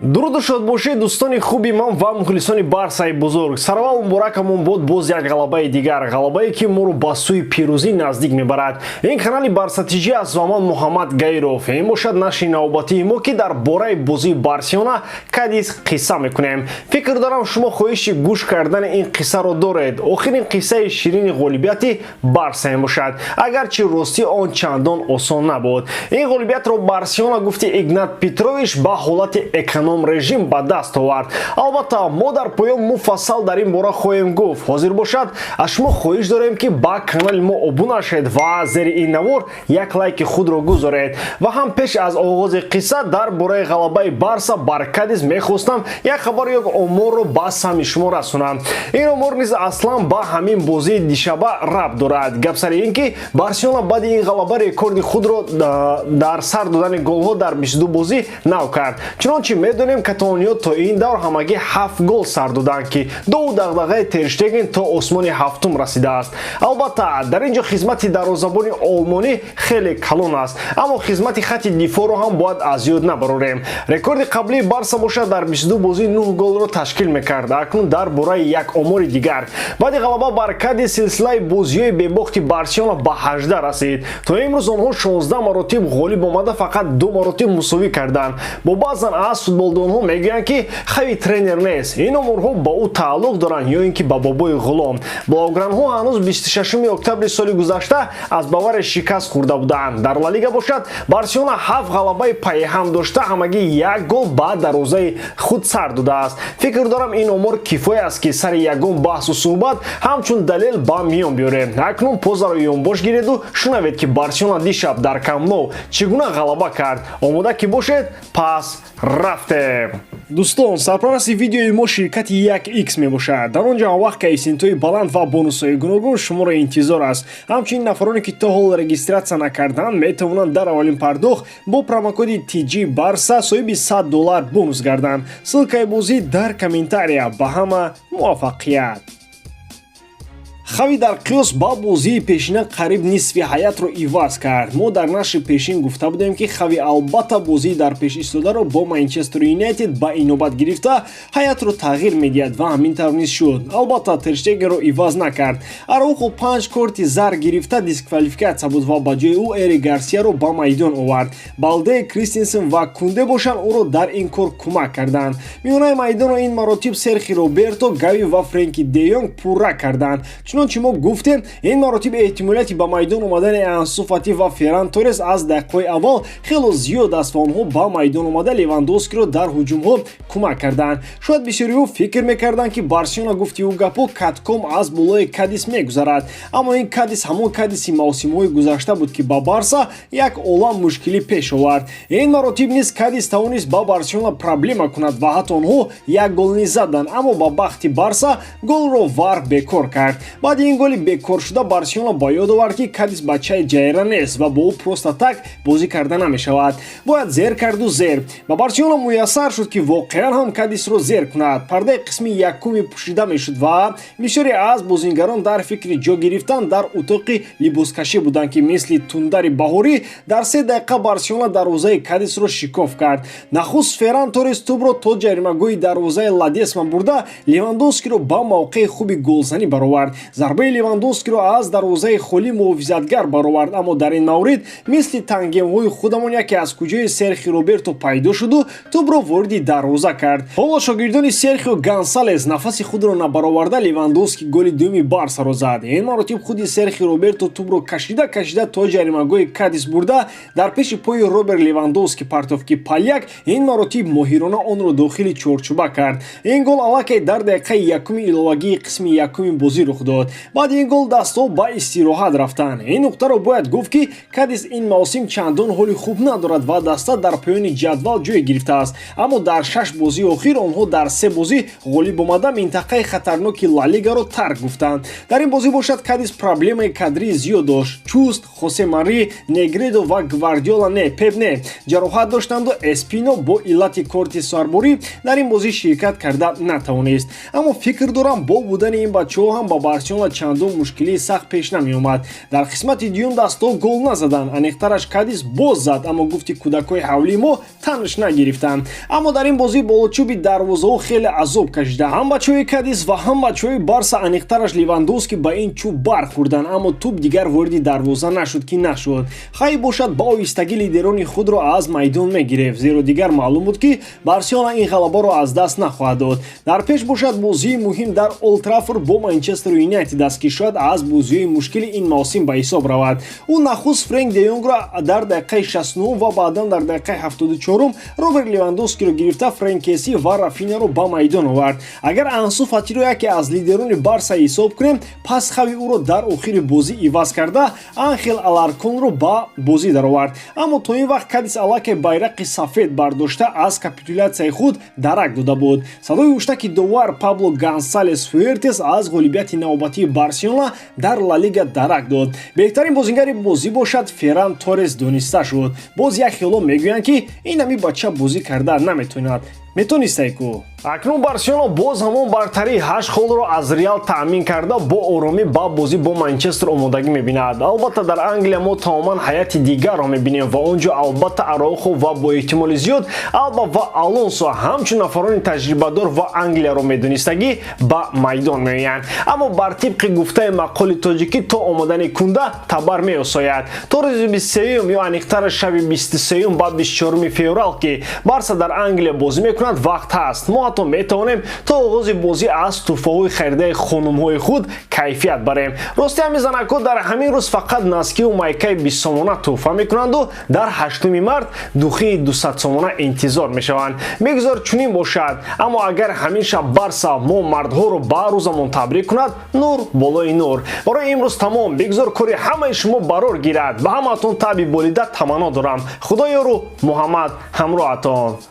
дуруд шод бошед дӯстони хуби ман ва мухлисони барсаи бузург. Саравал муборакамон буд боз як ғалабаи дигар, ғалабае ки моро ба сӯи пирӯзӣ наздик мебарад. Ин канали Барса ТЖ аст ва ман Муҳаммад Гаиров. Ин бошад нашри навбатии мо ки дар бораи бозии Барселона кадис қисса мекунем. Фикр дорам шумо хоҳиши гӯш кардани ин қиссаро доред. Охир ин қиссаи ширини ғолибияти Барса мебошад, агарчи ростӣ он чандон осон набуд. Ин ғолибиятро Барселона гуфти Игнат Петрович ба ҳолати эконом режим ба даст овард. Албатта мо дар поён муфассал дар ин бора хоҳем гуфт. Ҳозир бошад аз шумо хоҳиш дорем ки ба канали мо обуна шед ва зери ин навор як лайки худро гузоред. Ва ҳам пеш аз оғози қисса дар бораи ғалабаи Барса бар Кадис мехостам як хабар як оморро ба сами шумо расонам. Ин омор низ аслан ба ҳамин бозии дишаба рабт дорад. Гап сари ин ки Барселона баъди ин ғалаба рекорди худро дар сар додани голҳо дар 22 бозӣ нав кард. Чунончи медонем каталониё то ин давр ҳамагӣ 7 гол сар доданд ки ду дағдағаи Тер Штеген то осмони ҳафтум расидааст. Албатта дар ин ҷо хизмати дарвозабони олмонӣ хеле калон аст, аммо хизмати хатти дифоъро ҳам бояд аз ёд набарорем. Рекорди қаблии Барса бошад дар 22 бозӣ 9 голро ташкил мекард. Акнун дар бораи як омори дигар баъди ғалаба бар Кадис силсилаи бозиҳои бебохти Барселона ба 18 расид. То имрӯз онҳо 16 маротиб ғолиб омада фақат 2 маротиб мусовӣ карданд. Бо баъзан аз футболдонҳо мегӯянд ки хави тренер нест. Ин оморҳо ба ӯ тааллуқ доранд ё ин ки ба бобои ғулом. Блогеранҳо ҳанӯз 26 октябри соли гузашта аз Бавария шикаст хӯрда буданд. Дар Ла Лига бошад Барселона 7 ғалабаи пайҳам дошта ҳамагӣ як гол ба дарвозаи худ сар додааст. Фикр дорам ин омор кифоя аст ки сари ягон баҳсу суҳбат ҳамчун далел ба миён биёрем. Акнун позаро ёнбош гиреду шунавед ки Барселона дишаб дар Камп Nou чӣ гуна ғалаба кард. Омода ки бошед, пас рафтем. Дӯстон, сарпараси видеои мо ширкати 1x мебошад. Дар он ҷо ҳамвақт кайфсинтҳои баланд ва бонусҳои гуногун шуморо интизор аст. Ҳамчунин нафароне ки то ҳол регистратсия накарданд метавонанд дар аввалин пардохт бо промокоди TG Barsa соҳиби $100 бонус гарданд. Ссилкаи бозӣ дар комментария. Ба ҳама муваффақият. хави дар қиёс ба бозии пешина қариб нисфи ҳайатро иваз кард. Мо дар нашри пешин гуфта будем ки хави албатта бозии дар пеш истодаро бо Манчестер Юнайтед ба инобат гирифта ҳайатро тағйир медиҳад ва ҳамин тавр низ шуд. Албатта Тер Штегенро иваз накард. Араухо 5 корти зар гирифта дисквалификатсия буд ва ба ҷои ӯ Эри Гарсияро ба майдон овард. Балде, Кристенсен ва Кунде бошанд ӯро дар ин кор кӯмак карданд. Миёнаи майдонро ин маротиб Серхи Роберто, Гави ва Френки де Йонг пурра карданд. Чунончи мо гуфтем ин маротиб эҳтимолияти ба майдон омадани Ансу Фати ва Ферран Торрес аз дақиқаи аввал хело зиёд аст ва онҳо ба майдон омада Левандовскиро дар ҳуҷумҳо кӯмак карданд. Шояд бисёриҳо фикр мекарданд ки Барселона гуфти ӯ гапҳо катком аз болои Кадис мегузарад, аммо ин Кадис ҳамон Кадиси мавсимҳои гузашта буд ки ба Барса як олам мушкилӣ пеш овард. Ин маротиб низ Кадис тавонист ба Барселона проблема кунад ва ҳатто онҳо як гол низ заданд, аммо ба бахти Барса голро вар бекор кард. Баъди ин голи бекоршуда Барселона ба ёд овард ки Кадис бачаи ҷайра нест ва бо ӯ просто так бозӣ карда намешавад. Бояд зер карду зер. Ба Барселона муяссар шуд ки воқеан ҳам Кадисро зер кунад. Пардаи қисми якуми пӯшида мешуд ва бисёре аз бозингарон дар фикри ҷо гирифтан дар утоқи либоскашӣ буданд ки мисли Тундари Баҳорӣ дар 3 дақиқа Барселона дарвозаи Кадисро шикоф кард. Нахуст Ферран Торрес тӯбро то ҷаримагоҳи дарвозаи Ладесма бурда Левандовскиро ба мавқеи хуби голзанӣ баровард. Зарбаи Левандовскиро аз дарвозаи холӣ муҳофизатгар баровард, аммо дар ин маврид мисли тангемҳои худамон яке аз куҷои Серхи Роберто пайдо шуду тӯбро вориди дарвоза кард. Ҳоло шогирдони Серхио Гонсалес нафаси худро набароварда Левандовски голи дуюми Барсаро зад. Ин маротиб худи Серхи Роберто тӯбро кашида то ҷаримагоҳи Кадис бурда дар пеши пои Роберт Левандовски партофт ки Пальяк ин маротиб моҳирона онро дохили чорчуба кард. Ин гол аллакай дар дақиқаи якуми иловагии қисми якуми бозӣ рух дод. баъди ин гол дастҳо ба истироҳат рафтанд. Ин нуқтаро бояд гуфт ки Кадис ин мавсим чандон ҳоли хуб надорад ва даста дар поёни ҷадвал ҷой гирифтааст, аммо дар 6 бозии охир онҳо дар 3 бозӣ ғолиб омада минтақаи хатарноки Ла Лигаро тарк гуфтанд. Дар ин бозӣ бошад Кадис проблемаи кадрии зиёд дошт. Чуст, Хосе Мари, Негредо ва Гвардиола не, Пеп не ҷароҳат доштанду Эспино бо иллати корти сарборӣ дар ин бозӣ ширкат карда натавонист. Аммо фикр дорам бо будани ин бачаҳо ҳам ба Барселона барселона чандон мушкилии сахт пеш намеомад. дар қисмати дуюм дастҳо гол назаданд. аниқтараш кадис боз зад, аммо гуфти кӯдакҳои ҳавлии мо танаш нагирифтанд. аммо дар ин бозӣ болочӯби дарвозаҳо хеле азоб кашида. ҳам бачаҳои кадис ва ҳам бачаҳои барса аниқтараш Левандовски ба ин чӯб бархӯрданд, аммо туп дигар ворди дарвоза нашуд ки нашуд. хай бошад ба оҳистагӣ лидерони худро аз майдон мегирифт, зеро дигар маълум буд ки барселона ин ғалабаро аз даст нахоҳад дод. дар пеш бошад бозии муҳим дар Олд Траффорд бо Манчестер Юнайтед аст ки шояд аз бозиҳои мушкили ин мавсим ба ҳисоб равад. ӯ нахуст Фрэнк де Йонгро дар дақиқаи 69 ва баъдан дар дақиқаи 74 Роберт Левандовскиро гирифта Фрэнк Кесси ва Рафиняро ба майдон овард. агар Ансу Фатиро яке аз лидерони барса ҳисоб кунем, пас хави ӯро дар охири бозӣ иваз карда Анхел Аларконро ба бозӣ даровард. аммо то ин вақт кадис аллакай байрақи сафед бардошта аз капитулятсияи худ дарак дода буд. садои уштаки довар Пабло Гонсалес Фуэртес аз ғолибияти навбатии Барселона дар Ла Лига дарак дод. беҳтарин бозингари бозӣ бошад Ферран Торрес дониста шуд. боз як хело мегӯянд ки ин ҳами бача бозӣ карда наметавонад. метонистае ку акнун Барселона боз ҳамон бартарии 8 холро аз Реал таъмин карда бо оромӣ ба бозӣ бо Манчестер омодагӣ мебинад. албатта дар Англия мо тамоман ҳайати дигарро мебинем ва он ҷо албатта Араухо ва бо эҳтимоли зиёд Алба ва Алонсо ҳамчун нафарони таҷрибадор ва Англияро медонистагӣ ба майдон меоянд. аммо бар тибқи гуфтаи мақоли тоҷикӣ то омадани кунда табар меосояд. то рӯзи 23 ё аниқтара шаби 23 ба 24 феврал ки барса дар Англия бозӣ мекунад вақт ҳаст. мо ҳатто метавонем то оғози бозӣ аз тӯҳфаҳои харидаи хонумҳои худ кайфият барем. рости ҳами занакҳо дар ҳамин рӯз фақат наскиву майкаи 20 сомона тӯҳфа мекунанду дар 8 март духии 200 сомона интизор мешаванд. мегузор чунин бошад. аммо агар ҳамин шаб барса мо мардҳоро ба рӯзамон табрик кунад, нур болои нур. барои имрӯз тамом. бигзор кори ҳамаи шумо барор гирад. ба ҳамаатон таъби болида таманно дорам. худоёру муҳаммад ҳамроҳатон.